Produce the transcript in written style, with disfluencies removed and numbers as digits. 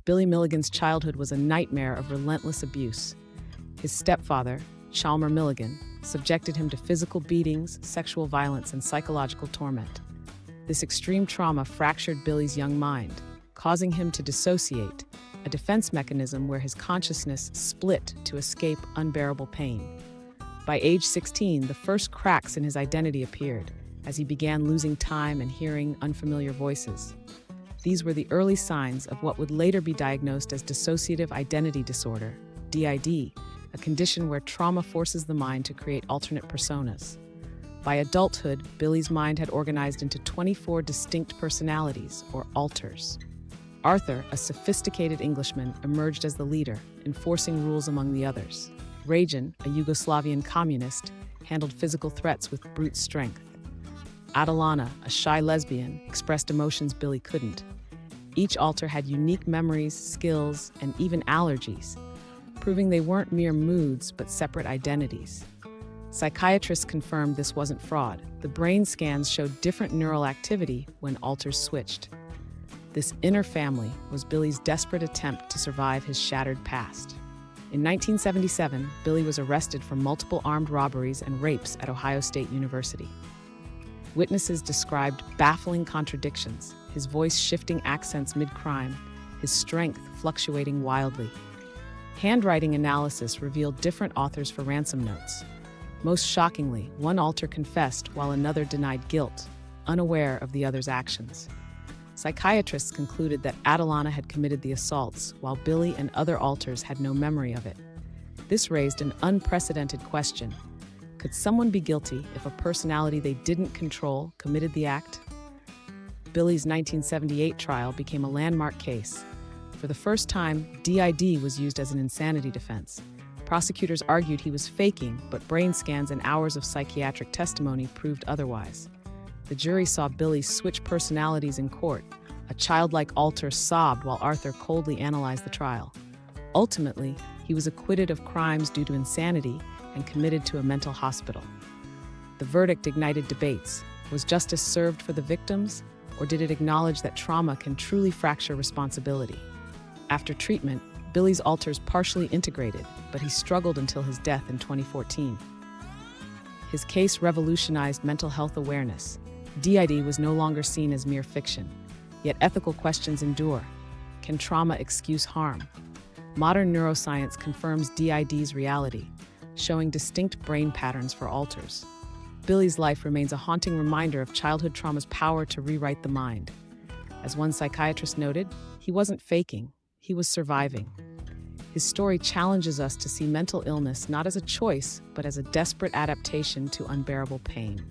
Billy Milligan's childhood was a nightmare of relentless abuse. His stepfather, Chalmer Milligan, subjected him to physical beatings, sexual violence, and psychological torment. This extreme trauma fractured Billy's young mind, causing him to dissociate, a defense mechanism where his consciousness split to escape unbearable pain. By age 16, the first cracks in his identity appeared, as he began losing time and hearing unfamiliar voices. These were the early signs of what would later be diagnosed as dissociative identity disorder, DID, a condition where trauma forces the mind to create alternate personas. By adulthood, Billy's mind had organized into 24 distinct personalities, or alters. Arthur, a sophisticated Englishman, emerged as the leader, enforcing rules among the others. Rajan, a Yugoslavian communist, handled physical threats with brute strength. Adalana, a shy lesbian, expressed emotions Billy couldn't. Each alter had unique memories, skills, and even allergies, proving they weren't mere moods but separate identities. Psychiatrists confirmed this wasn't fraud. The brain scans showed different neural activity when alters switched. This inner family was Billy's desperate attempt to survive his shattered past. In 1977, Billy was arrested for multiple armed robberies and rapes at Ohio State University. Witnesses described baffling contradictions, his voice shifting accents mid-crime, his strength fluctuating wildly. Handwriting analysis revealed different authors for ransom notes. Most shockingly, one alter confessed while another denied guilt, unaware of the other's actions. Psychiatrists concluded that Adalana had committed the assaults, while Billy and other alters had no memory of it. This raised an unprecedented question. Could someone be guilty if a personality they didn't control committed the act? Billy's 1978 trial became a landmark case. For the first time, DID was used as an insanity defense. Prosecutors argued he was faking, but brain scans and hours of psychiatric testimony proved otherwise. The jury saw Billy switch personalities in court. A childlike alter sobbed while Arthur coldly analyzed the trial. Ultimately, he was acquitted of crimes due to insanity and committed to a mental hospital. The verdict ignited debates. Was justice served for the victims, or did it acknowledge that trauma can truly fracture responsibility? After treatment, Billy's alters partially integrated, but he struggled until his death in 2014. His case revolutionized mental health awareness. DID was no longer seen as mere fiction. Yet ethical questions endure. Can trauma excuse harm? Modern neuroscience confirms DID's reality, showing distinct brain patterns for alters. Billy's life remains a haunting reminder of childhood trauma's power to rewrite the mind. As one psychiatrist noted, he wasn't faking, he was surviving. His story challenges us to see mental illness not as a choice, but as a desperate adaptation to unbearable pain.